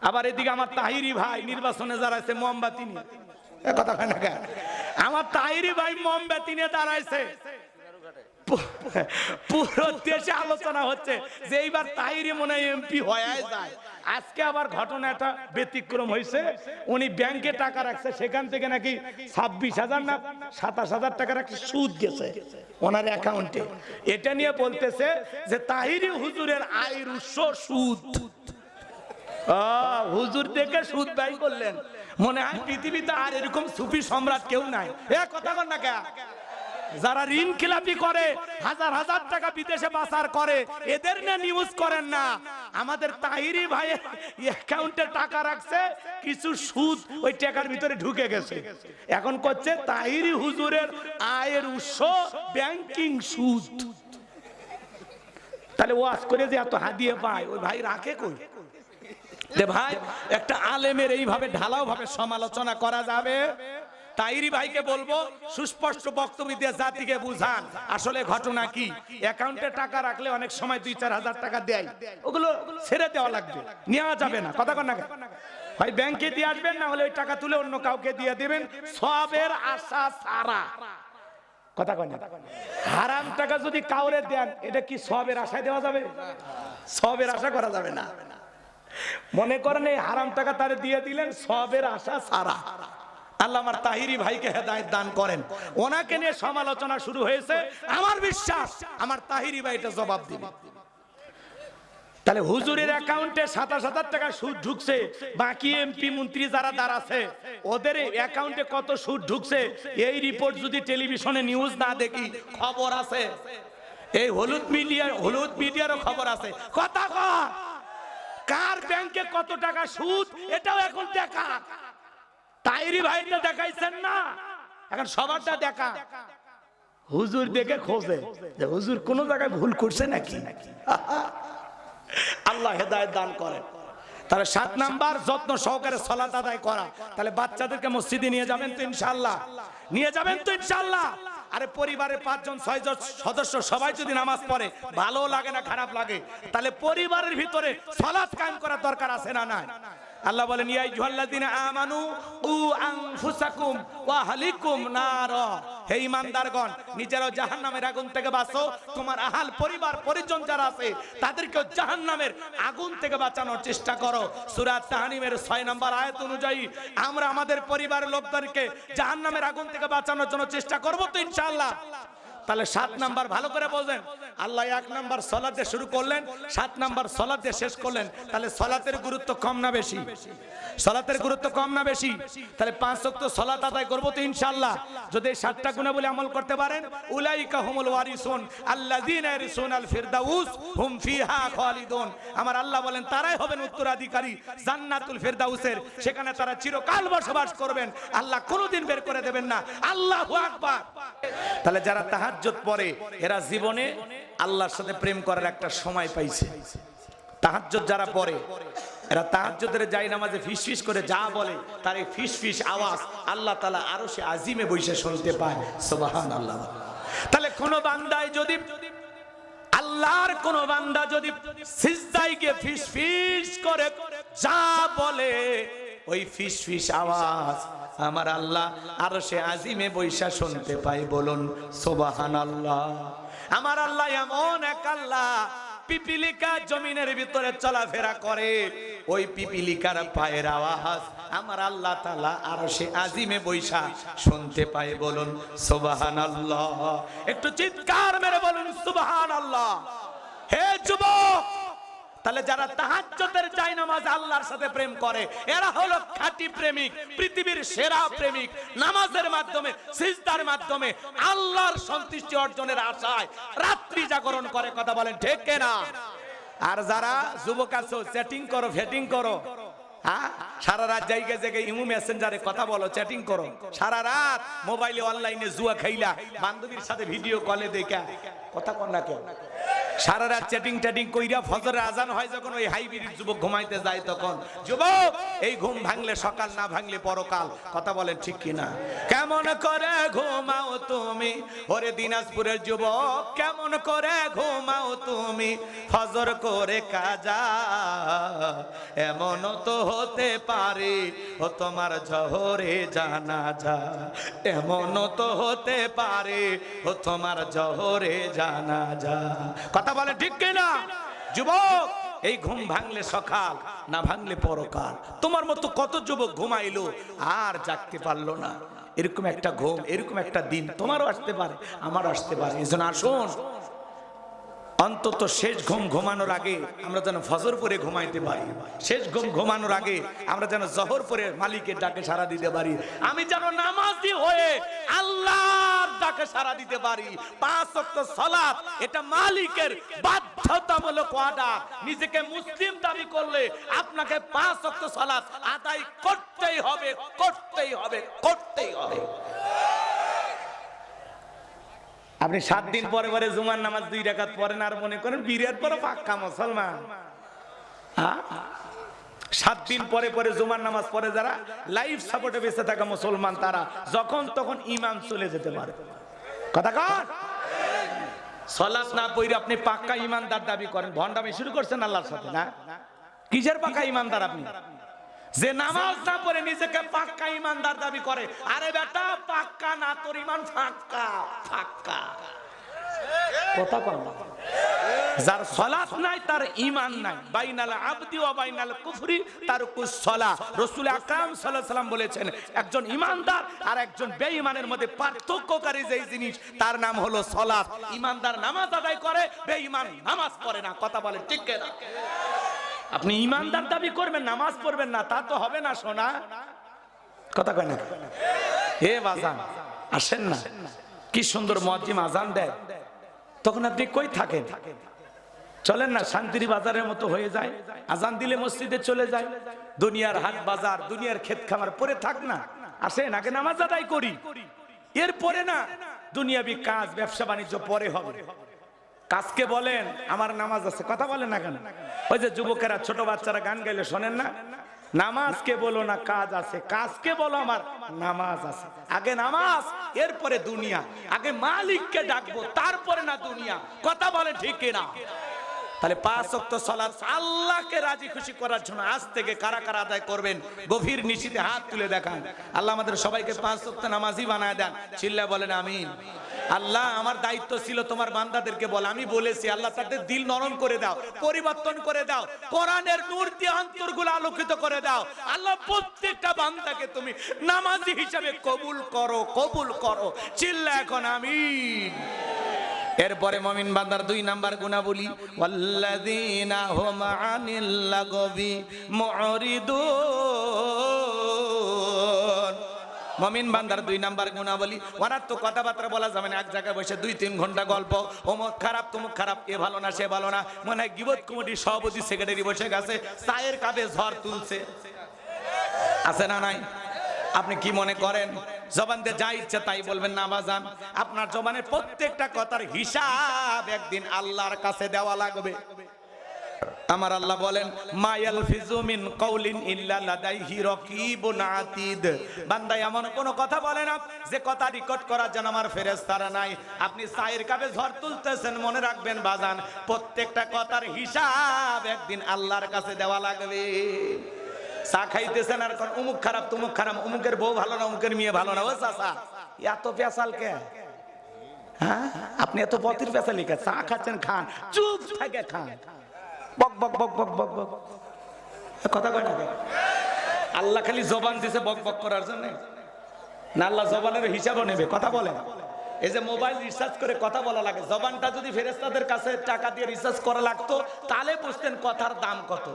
আবার এদিকে আমার তাহিরি ভাই নির্বাচনে দাঁড়াইছে মোমবাতি নিয়ে, কথা হয় না কেন? আমার তাহিরি ভাই মোমবাতি নিয়ে দাঁড়াইছে, পুরো দেশে আলোচনা হচ্ছে যে এইবার তাহিরি মনে হয় এমপি হয়ে যায়। আজকে আবার ঘটনা একটা ব্যতিক্রম হয়েছে, উনি ব্যাংকে টাকা রাখছে, সেখান থেকে নাকি 26,000 না 27,000 টাকার একটা সুদ গেছে ওনার অ্যাকাউন্টে। এটা নিয়ে বলতেছে যে তাহিরি হুজুরের আয়ের উৎস সুদ। হুজুর দেখে সুদ ব্যয় করলেন, মনে হয় পৃথিবীতে আর এরকম সুফি সম্রাট কেউ নাই। এ কথা বল না কে? যারা ঋণ খেলাপি করে, হাজার হাজার টাকা বিদেশে পাচার করে, এদের না নিউজ করেন না? আমাদের তাহিরি ভাইয়ের অ্যাকাউন্টে টাকা রাখছে, কিছু সুদ ওই টাকার ভিতরে ঢুকে গেছে। এখন করছে তাহিরি হুজুরের আয়ের উৎস ব্যাংকিং সুদ। তাহলে ওয়াজ করে যে এত হাদিয়ে পায়, ওই ভাই রাখে কই? যে ভাই একটা আলেমের এইভাবে ঢালাও ভাবে সমালোচনা করা যাবে? তাইরি ভাইকে বলবো সুস্পষ্ট বক্তব্য দিয়ে জাতিকে বুঝান আসলে ঘটনা কি। অ্যাকাউন্টে টাকা রাখলে অনেক সময় 2-4 হাজার টাকা দেয়, ওগুলো ছেড়ে দেওয়া লাগবে, নেওয়া যাবে না। কথা কন না? হয় ব্যাংকে দিয়ে আসবেন, না হলে ওই টাকা তুলে অন্য কাউকে দিয়ে দিবেন, সবের আশা ছাড়া। কথা কন না? হারাম টাকা যদি কাউরে দেন, এটা কি সবের আশায় দেওয়া যাবে? সবের আশা করা যাবে না। মনে করেন এই হারাম টাকা তারে দিয়ে দিলেন সবের আশা ছাড়া। আল্লাহ আমার তাহিরি ভাইকে হেদায়েত দান করেন। ওনাকে নিয়ে সমালোচনা শুরু হয়েছে, আমার বিশ্বাস আমার তাহিরি ভাই এটা জবাব দিবে। তাহলে হুজুরের অ্যাকাউন্টে 27,000 টাকা সুদ ঢুকছে, বাকি এমপি মন্ত্রী যারা দাঁড়াছে ওদের অ্যাকাউন্টে কত সুদ ঢুকছে, এই রিপোর্ট যদি টেলিভিশনে নিউজ না দেখি, খবর আছে, এই হলুদ মিডিয়ারও খবর আছে। কথা কর, কার ব্যাংকে কত টাকা সুদ এটাও এখন দেখা। তাইরি ভাইটা দেখাইছেন না, এখন সবারটা দেখা। হুজুর দেখে খোঁজে যে হুজুর কোন জায়গায় ভুল করছে নাকি। আল্লাহ হেদায়েত দান করেন। তাহলে 7 নাম্বার যত্ন সহকারে সালাত আদায় করা। তাহলে বাচ্চাদেরকে মসজিদে নিয়ে যাবেন তো ইনশাআল্লাহ? নিয়ে যাবেন তো ইনশাআল্লাহ? আরে পরিবারের 5 জন 6 জন সদস্য সবাই যদি নামাজ পড়ে, ভালো লাগে না খারাপ লাগে? তাহলে পরিবারের ভিতরে সালাত কায়েম করার দরকার আছে না নাই? আল্লাহ বলেন ইয়া আইয়ুহাল্লাযিনা আমানু উ আনফুসাকুম ওয়া আহলিকুম নার, হে ঈমানদারগণ নিজেরাও জাহান্নামের আগুন থেকে বাঁচো, তোমার আহাল পরিবার পরিজন যারা আছে তাদেরকে জাহান্নামের আগুন থেকে বাঁচানোর চেষ্টা করো। সূরা তাহরিমের 6 নম্বর আয়াত অনুযায়ী আমরা আমাদের পরিবারের লোকদেরকে জাহান্নামের আগুন থেকে বাঁচানোর জন্য চেষ্টা করব তো ইনশাআল্লাহ। তাহলে 7 নাম্বার ভালো করে বোঝেন। আল্লাহ 1 নাম্বার সালাত দিয়ে শুরু করলেন, 7 নাম্বার সালাত দিয়ে শেষ করলেন। তাহলে সালাতের গুরুত্ব কম না বেশি? সালাতের গুরুত্ব কম না বেশি? তাহলে 5 ওয়াক্ত সালাত আদায় করব তো ইনশাআল্লাহ। যদি 7টা গুণাবলী আমল করতে পারেন, উলাইকা হুমুল ওয়ারিসুন আল্লাযীনা ইয়ারিসুনাল ফিরদাউস হুম ফিহা খালিদুন, আমার আল্লাহ বলেন তারাই হবেন উত্তরাধিকারী জান্নাতুল ফিরদাউসের, সেখানে তারা চিরকাল বসবাস করবেন, আল্লাহ কোনোদিন বের করে দেবেন না। আল্লাহু আকবার। তাহলে যারা তাহাজ্জুদ পড়ে এরা জীবনে আল্লাহর সাথে প্রেম করার একটা সময় পাইছে। তাহাজ্জুদ যারা পড়ে এরা তাহাজ্জুদের যায় নামাজে ফিসফিস করে যা বলে তার এই ফিসফিস আওয়াজ আল্লাহ তাআলা আরশে আজিমে বসে শুনতে পায়। সুবহানাল্লাহ। তাহলে কোন বান্দায় যদি আল্লাহর কোন বান্দা যদি সিজদায় গিয়ে ফিসফিস করে যা বলে, ওই ফিসফিস আওয়াজ আমার আল্লাহ আরশে আজিমে বৈশা শুনতে পাই। বলুন সুবহানাল্লাহ। আমার আল্লাহ এমন এক আল্লাহ, পিপিলিকা জমিনের ভিতরে চলাফেরা করে, ওই পিপিলিকার পায়ের আওয়াজ আমার আল্লাহ তাআলা আরশে আজিমে বৈশা শুনতে পায়। বলুন সুবহানাল্লাহ। একটু চিৎকার মেরে বলুন সুবহানাল্লাহ। হে যুবক, তাহলে যারা তাহাজ্জুদের জায়নামাজ আল্লাহর সাথে প্রেম করে এরা হলো খাঁটি প্রেমিক, পৃথিবীর সেরা প্রেমিক। নামাজের মাধ্যমে সিজদার মাধ্যমে আল্লাহর সন্তুষ্টি অর্জনের আশায় রাত্রি জাগরণ করে। কথা বলেন ঠিক কিনা? আর যারা যুবক আছো চ্যাটিং করো, ফেটিং করো, হ্যাঁ সারা রাত জায়গায় জায়গায় ইমো মেসেঞ্জারে কথা বলো, চ্যাটিং করো, সারা রাত মোবাইলে অনলাইনে জুয়া খাইলা, বান্ধবীর সাথে ভিডিও কলে দেখা কথা কন না কেন? সারা রাত চ্যাটিং ট্যাটিং কইরা ফজরের আজান হয় যখন ওই হাইব্রিড যুবক ঘুমাইতে যায় তখন যুবক এই ঘুম ভাঙলে সকাল না ভাঙলে পরকাল। কথা বলেন ঠিক কিনা? কেমন করে ঘুমাও তুমি ওরে দিনাজপুরের যুবক, কেমন করে ঘুমাও তুমি ফজর করে কাজা? এমন তো হতে পারে ও তোমার জহরে জানাজা, এমন তো হতে পারে ও তোমার জহরে জানাজা। কথা বলে ঠিক কিনা যুবক? এই ঘুম ভাঙলে সকাল না ভাঙলে পরকাল। তোমার মতো কত যুবক ঘুমাইলো আর জাগতে পারলো না। এরকম একটা ঘুম, এরকম একটা দিন তোমারও আসতে পারে, আমারও আসতে পারে। এজন্য আসুন অন্তত শেষ ঘুম ঘুমানোর আগে আমরা যেন ফজর পরে ঘুমাইতে পারি। শেষ ঘুম ঘুমানোর আগে আমরা যেন জহর পরে মালিকের ডাকে সাড়া দিতে পারি। আমি যেন নামাজি হয়ে আল্লাহর ডাকে সাড়া দিতে পারি। 5 ওয়াক্ত সালাত এটা মালিকের বাধ্যতামূলক অর্ডার। নিজেকে মুসলিম দাবি করলে আপনাকে 5 ওয়াক্ত সালাত আদায় করতেই হবে, করতেই হবে, করতেই হবে। আপনি 7 দিন পরে পরে জুমার নামাজ 2 রাকাত পড়েন আর মনে করেন বিরাট বড় পাক্কা মুসলমান। 7 দিন পরে পরে জুমার নামাজ পড়ে যারা লাইফ সাপোর্টে বেঁচে থাকা মুসলমান, তারা যখন তখন ইমাম চলে যেতে পারে। কথা কন? সালাত না পড়ে আপনি পাক্কা ইমানদার দাবি করেন, ভন্ডামি শুরু করছেন আল্লাহর সাথে। না কিসের পাক্কা ইমানদার আপনি? যে নামাজ না পড়ে নিজেকে পাক্কা ইমানদার দাবি করে। আরে বেটা পাক্কা না, তোর ইমান ফাক্কা ফাক্কা। কথা কন? যার সালাত নাই তার ঈমান নাই। বাইনাল আবদি ওয়া বাইনাল কুফরি তারকুস সালাহ। রাসূল আকরাম সাল্লাল্লাহু আলাইহি ওয়াসাল্লাম বলেছেন একজন ঈমানদার আর একজন বেঈমানের মধ্যে পার্থক্যকারী যেই জিনিস তার নাম হলো সালাত। ঈমানদার নামাজ আদায় করে, বেঈমান নামাজ পড়ে না। কথা বলে ঠিক কিনা? আপনি ঈমানদার দাবি করবেন, নামাজ পড়বেন না, তা তো হবে না সোনা। কথা কয় না? এ বাজান আসেন না, কি সুন্দর মুয়াজ্জিন আজান দেয়, তখন আপনি কই থাকেন? চলেন না, শান্তির বাজারের মতো হয়ে যায়। আজান দিলে মসজিদে চলে যায়। দুনিয়ার হাট বাজার, দুনিয়ার ক্ষেত খামার পরে থাক না, আসেন আগে নামাজ আদায় করি, এরপরে না দুনিয়াবি কাজ ব্যবসা বাণিজ্য পরে হবে। কাজকে বলেন আমার নামাজ আছে, কথা বলেন না কেন? ওই যে যুবকেরা ছোট বাচ্চারা গান গাইলে শোনেন না, নামাজকে বলো না কাজ আছে, কাজকে বলো আমার নামাজ আছে। আগে নামাজ এরপরে দুনিয়া, আগে মালিককে ডাকবো তারপরে না দুনিয়া। কথা বলে ঠিক কিনা? তাহলে 5 ওয়াক্ত সালাত আল্লাহকে রাজি খুশি করার জন্য আজ থেকে কারা কারা আদায় করবেন গভীর নিশিতে হাত তুলে দেখান। আল্লাহ আমাদের সবাইকে 5 ওয়াক্ত নামাজি বানায় দেন। চিল্লা বলেন আমিন। আল্লাহ আমার দায়িত্ব ছিল তোমার বান্দাদেরকে বল, আমি বলেছি আল্লাহ তাদের দিল নরম করে দাও, পরিবর্তন করে দাও, কোরআনের নূর দিয়ে অন্তরগুলো আলোকিত করে দাও। আল্লাহ প্রত্যেকটা বান্দাকে তুমি নামাজি হিসেবে কবুল করো, কবুল করো। চিল্লা এখন আমিন। এরপরে মুমিন বান্দার 2 নাম্বার গুনাহবলী, ওয়াল্লাযীনা হুম আনিল লাগবি মুরিদুন। মুমিন বান্দার 2 নাম্বার গুনাহবলী, ওরা তো কথাবার্তা বলা যাবে না, এক জায়গায় বসে 2-3 ঘন্টা গল্প, অমুক খারাপ তমুক খারাপ, এ ভালো না সে ভালো না। মনে হয় গীবত কমিটির সভাপতি সেক্রেটারি বসে গেছে, চায়ের কাপে ঝড় তুলছে। আছে না নাই? আপনি কি মনে করেন জবান দিয়ে যা ইচ্ছে তাই বলবেন না বাজান? আপনার জবানের প্রত্যেকটা কথার হিসাব একদিন আল্লাহর কাছে দেওয়া লাগবে। আমার আল্লাহ বলেন মা ইয়ালফিজু মিন কাউলিন ইল্লা লাদাইহি রাকিবুন আতীদ। বান্দা এমন কোন কথা বলে না যে কথা রেকর্ড করার জন্য আমার ফেরেশতারা নাই। আপনি চায়ের কাপে ঝড় তুলতেছেন, মনে রাখবেন বাজান প্রত্যেকটা কথার হিসাব একদিন আল্লাহর কাছে দেওয়া লাগবে। চা খাইতেছেন আর কোন অমুক খারাপ তমুক খারাপ, অমুকের বউ ভালো না, অমুকের মেয়ে ভালো না। ও চাচা এত পেশাল কে? হ্যাঁ আপনি এত পথের পেশালি কে? চা খাচ্ছেন খান, চুপ থাকে খান, বক বক বক বক বক বক কথা কয় না। আল্লাহ খালি জবান দিছে বক বক করার জন্য না, আল্লাহ জবানের হিসাবও নেবে। কথা বলেন, এই যে মোবাইল রিচার্জ করে কথা বলা লাগে, জবানটা যদি ফেরেশতাদের কাছে টাকা দিয়ে রিচার্জ করা লাগতো তাহলে বুঝতেন কথার দাম কত।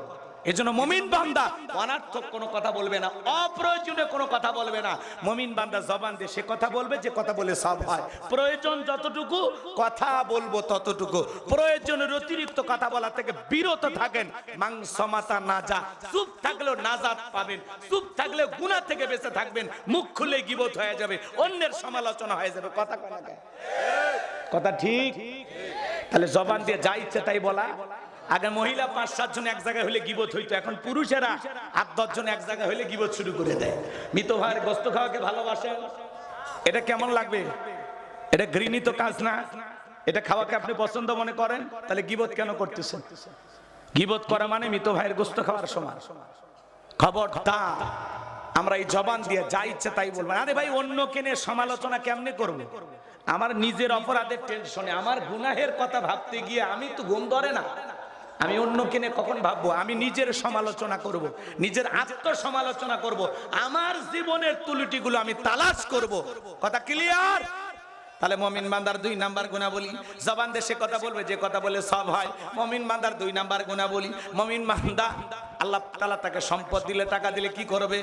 এজন্য মুমিন বান্দা অনার্থক কোনো কথা বলবে না, অপ্রয়োজনীয় কোনো কথা বলবে না। মুমিন বান্দা জবান দিয়ে সে কথা বলবে যে কথা বলে সব হয়। প্রয়োজন যতটুকু কথা বলবো ততটুকু, প্রয়োজনের অতিরিক্ত কথা বলা থেকে বিরত থাকেন। মাংসমাতা নাজা, চুপ থাকলেও নাজাত পাবেন, চুপ থাকলে গুনাহ থেকে বেঁচে থাকবেন। মুখ খুলে গীবত হয়ে যাবে, অন্যের সমালোচনা হয়ে যাবে। কথা কথা ঠিক তাহলে জবান দিয়ে যা ইচ্ছে তাই বলা। আগে মহিলা 5-7 জন এক জায়গায় হলে গীবত হইতো, এখন পুরুষেরা 8-10 জন এক জায়গায় হলে গীবত শুরু করে দেয়। মৃত ভাইয়ের গোস্ত খাওয়াকে ভালোবাসেন, এটা কেমন লাগবে? এটা ঘৃণিত কাজ না? এটা খাওয়াকে আপনি পছন্দ মনে করেন, তাহলে গীবত কেন করতেছেন? গীবত করা মানে মৃত ভাইয়ের গোস্ত খাওয়ার সমান। খবরদার, আমরা এই জবান দিয়ে যা ইচ্ছে তাই বলবো। আরে ভাই, অন্য কেনে সমালোচনা কেমনে করবো? আমার নিজের অপরাধের টেনশনে, আমার গুনাহের কথা ভাবতে গিয়ে আমি তো ঘুম ধরে না। আমি অন্য কেনে কখন ভাববো? আমি নিজের সমালোচনা করব, নিজের আত্মসমালোচনা করব, আমার জীবনের ত্রুটিগুলো আমি তালাশ করব। কথা ক্লিয়ার? তাহলে মুমিন বান্দার 2 নাম্বার গুণাবলী, জবান দিয়ে সে কথা বলবে যে কথা বলে সব হয়। মুমিন বান্দার 2 নাম্বার গুণাবলী, মুমিন বান্দা আল্লাহ তাআলা তাকে সম্পদ দিলে, টাকা দিলে কি করবে?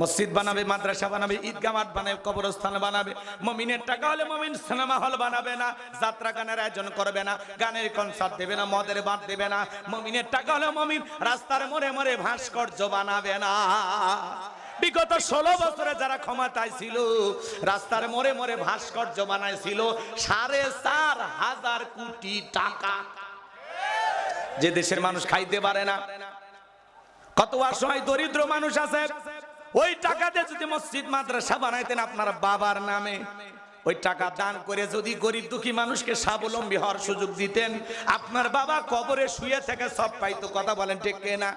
মসজিদ বানাবে, মাদ্রাসা বানাবে, ঈদগাহ মাঠ বানাবে, কবরস্থান বানাবে। মুমিনের টাকা হলে মুমিন সিনেমা হল বানাবে না, যাত্রা গানের আয়োজন করবে না, গানের কনসার্ট দেবে না, মদের বাঁধ দেবে না। মুমিনের টাকা হলে মুমিন রাস্তার মোড়ে মোড়ে ভাস্কর্য বানাবে না। বিগত 16 বছরে যারা ক্ষমতায় ছিল, রাস্তার মোড়ে মোড়ে ভাস্কর্য বানাইছিল 4.5 কোটি টাকা, যে দেশের মানুষ খাইতে পারে না। কত অসহায় দরিদ্র মানুষ আছে, ওই টাকাতে যদি মসজিদ মাদ্রাসা বানাইতেন আপনার বাবার নামে, ওই টাকা দান করে যদি গরিব দুঃখী মানুষকে স্বাবলম্বী হওয়ার সুযোগ দিতেন, আপনার বাবা কবরে শুয়ে থেকে সব পাইতো। কথা বলেন ঠিক কিনা?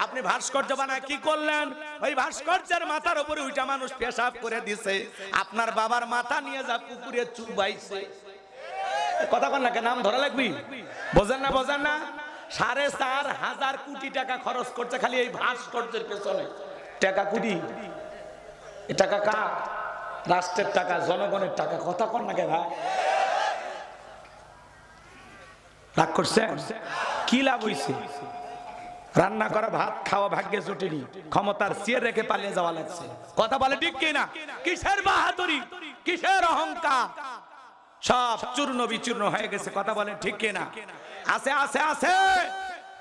আপনি ভাস্কর্য বানায় কি করলেন? ওই ভাস্কর্যের মাথার উপরে ওইটা মানুষ পেশাব করে দিছে, আপনার বাবার মাথা নিয়ে যা পুকুরে চুবাইছে। কথা বল না, নাম ধরা লাগবি? বোঝেন না? বোঝেন না? 4.5 কোটি টাকা খরচ করছে খালি এই ভাস্কর্যের পেছনে। টাকা কোটি, এ টাকা কার? রাষ্ট্রের টাকা, জনগণের টাকা। কথা কন না কে ভাই? রাগ করছেন? কি লাভ হইছে? রান্না করা ভাত খাওয়া ভাগ্যে জুটেনি, ক্ষমতার চেয়ে রেখে পালিয়ে যাওয়া লাগছে। কথা বলে ঠিক কিনা? কিসের বাহাদুরি, কিসের অহংকার, সব চূর্ণ বিচূর্ণ হয়ে গেছে। কথা বলে ঠিক কিনা? আছে আছে আছে।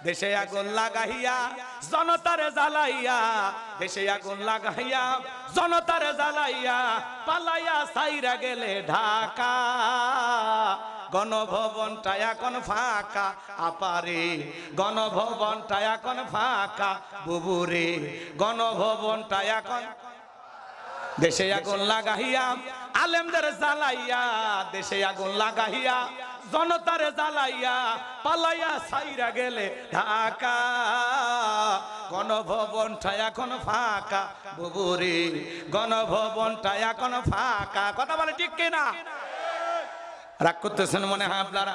দেশে আগুন লাগাইয়া জনতারে জ্বালাইয়া, দেশে আগুন লাগাইয়া জনতারে জ্বালাইয়া, পালাইয়া সাইরা গেলে ঢাকা। গণভবনটা এখন ফাঁকা আপারে, গণভবনটা এখন ফাঁকা বুবুরে, গণভবনটা এখন। দেশে আগুন লাগাইয়া আলেমদের জ্বালাইয়া, দেশে আগুন লাগাইয়া জনতারে জ্বালাইয়া, পালাইয়া সাইরা গেলে ঢাকা। গণভবনটা এখন ফাঁকা বুবুরে, গণভবনটা এখন ফাঁকা। কথা বলে ঠিক কিনা? রাগ করতেছেন মনে হয় আপনারা?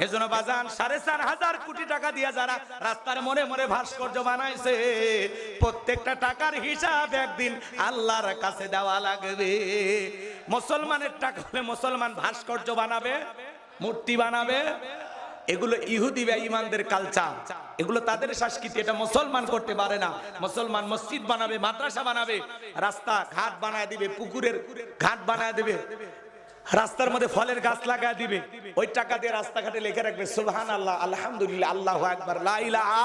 এজন্য বাজান 4.5 কোটি টাকা দিয়ে যারা রাস্তার মোড়ে মোড়ে ভাস্কর্য বানাইছে, প্রত্যেকটা টাকার হিসাব একদিন আল্লাহর কাছে দেওয়া লাগবে। মুসলমানের টাকা হলে মুসলমান ভাস্কর্য বানাবে, মূর্তি বানাবে। এগুলো ইহুদি বেঈমানদের কালচার, এগুলো তাদের সংস্কৃতি, এটা মুসলমান করতে পারে না। মুসলমান মসজিদ বানাবে, মাদ্রাসা বানাবে, রাস্তা ঘাট বানায় দিবে, পুকুরের ঘাট বানায় দিবে, রাস্তার মধ্যে ফলের গাছ লাগায় দিবে। ওই টাকা দিয়ে রাস্তাঘাটে লিখে রাখবে সুবহানাল্লাহ, আলহামদুলিল্লাহ, আল্লাহু আকবার, লা ইলাহা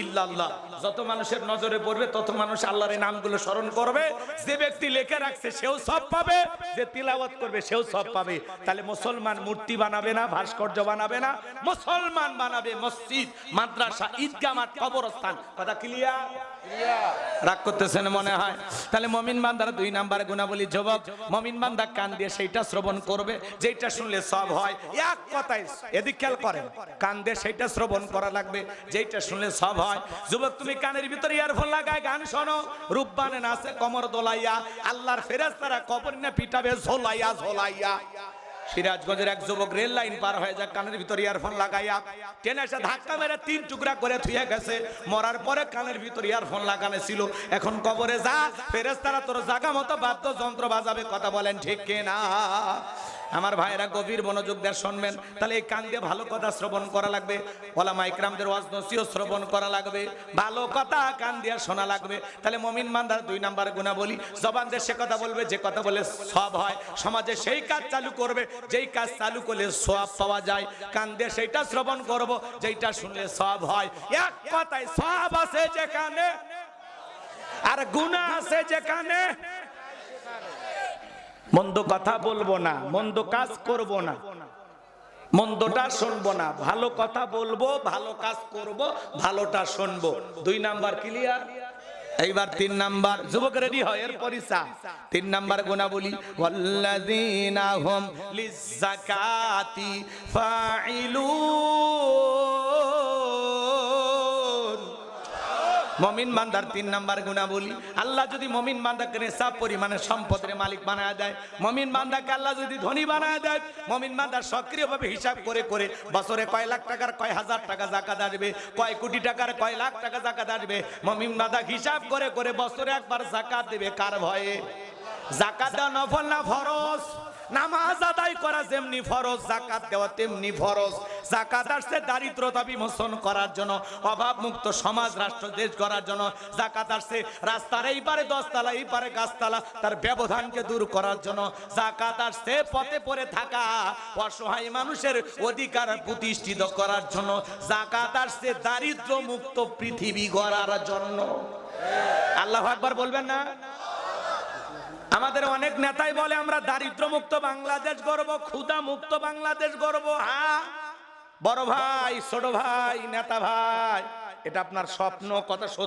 ইল্লাল্লাহ। যত মানুষের নজরে পড়বে তত মানুষ আল্লাহর এই নামগুলো স্মরণ করবে। যে ব্যক্তি লিখে রাখছে সেও সব পাবে, যে তিলাওয়াত করবে সেও সব পাবে। তাহলে মুসলমান মূর্তি বানাবে না, ভাস্কর্য বানাবে না, মুসলমান বানাবে মসজিদ, মাদ্রাসা, ঈদগাহ মাঠ, কবরস্থান। কথা ক্লিয়ার? রাগ করতেছেন মনে হয়? তাহলে মুমিন বান্দার 2 নাম্বার গুণাবলী, যুবক মুমিন বান্দা কান দিয়ে সেইটা শ্রবণ করবে যেটা শুনলে সব হয়। এক কথায় এদিক খেয়াল করেন, কান দিয়ে সেইটা শ্রবণ করা লাগবে যেটা শুনলে সব হয়। যুবক তুমি কানের ভিতরে ইয়ারফোন লাগায় গান শোনো, রূপবানে নাচে কমর দোলাইয়া, আল্লাহর ফেরেশতারা কবর না পিটাবে ঝোলাইয়া ঝোলাইয়া। সিরাজগঞ্জের এক যুবক রেল লাইন পার হয়ে যায়, কানের ভিতরে ইয়ারফোন লাগাইয়া ট্রেনে এসে ধাক্কা মেরে 3 টুকরা করে থুয়ে গেছে। মরার পরে কানের ভিতরে ইয়ারফোন লাগানো ছিল। এখন কবরে যা, ফেরেশতারা তোর জায়গা মতো বাদ্যযন্ত্র বাজাবে। কথা বলেন ঠিক কিনা? আমার ভাইরা গভীর মনোযোগ দিয়ে শুনবেন। তাহলে এই কান দিয়ে ভালো কথা শ্রবণ করা লাগবে, ওলামা ইকরামদের ওয়াজ নসিহত শ্রবণ করা লাগবে, ভালো কথা কান দিয়ে শোনা লাগবে। তাহলে মুমিন বান্দার 2 নাম্বার গুণাবলী, জবান দিয়ে সে কথা বলবে যে কথা বলে সব হয়। সমাজে সেই কাজ চালু করবে যেই কাজ চালু করলে সওয়াব পাওয়া যায়। কান দিয়ে সেইটা শ্রবণ করব যেটা শুনলে সব হয়। এক কথায় সওয়াব আছে যেখানে আর গুনাহ আছে যেখানে। মন্দ কথা বলবো না, মন্দ কাজ করব না, মন্দটা শুনবো না, ভালো কথা বলবো, ভালো কাজ করব, ভালোটা শুনবো। 2 নাম্বার ক্লিয়ার। এইবার 3 নাম্বার, যুবক রেডি হয়, এর পরিচা 3 নাম্বার গুণাবলী, ওয়াল্লাযীনা হুম লিয-যাকাতি ফাইলুন। মুমিন বান্দার 3 নাম্বার গুণাবলী, আল্লাহ যদি মুমিন বান্দাকে নেশাব পরিমাণে সম্পদের মালিক বানায় দেয়, মুমিন বান্দাকে আল্লাহ যদি ধনী বানায় দেয়, মুমিন বান্দা সক্রিয়ভাবে হিসাব করে করে বছরে কয় লাখ টাকার কয় হাজার টাকা যাকাত আসবে, কয় কোটি টাকার কয় লাখ টাকা যাকাত আসবে, মুমিন বান্দা হিসাব করে করে বছরে একবার যাকাত দেবে। কার ভয়ে? যাকাত দেওয়া নফল না ফরজ? নামাজ আদায় করা যেমনি ফরজ, যাকাত দেওয়া তেমনি ফরজ। যাকাত আসছে দারিদ্রতা বিমোচন করার জন্য, অভাব মুক্ত সমাজ রাষ্ট্র দেশ করার জন্য। যাকাত আসছে রাস্তার এই পারে 10 তালা এই পারে গাছতলা তার ব্যবধানকে দূর করার জন্য। যাকাত আসছে পথে পড়ে থাকা অসহায় মানুষের অধিকার প্রতিষ্ঠিত করার জন্য। যাকাত আসছে দারিদ্র মুক্ত পৃথিবী গড়ার জন্য। আল্লাহু আকবার বলবেন না? আমাদের অনেক নেতাই বলে আমরা দারিদ্র মুক্ত বাংলাদেশ গড়ব, ক্ষুধা মুক্ত বাংলাদেশ গড়ব। হ্যাঁ বড় ভাই, ছোট ভাই, নেতা ভাই, এটা আপনার স্বপ্ন, কথা সত্য।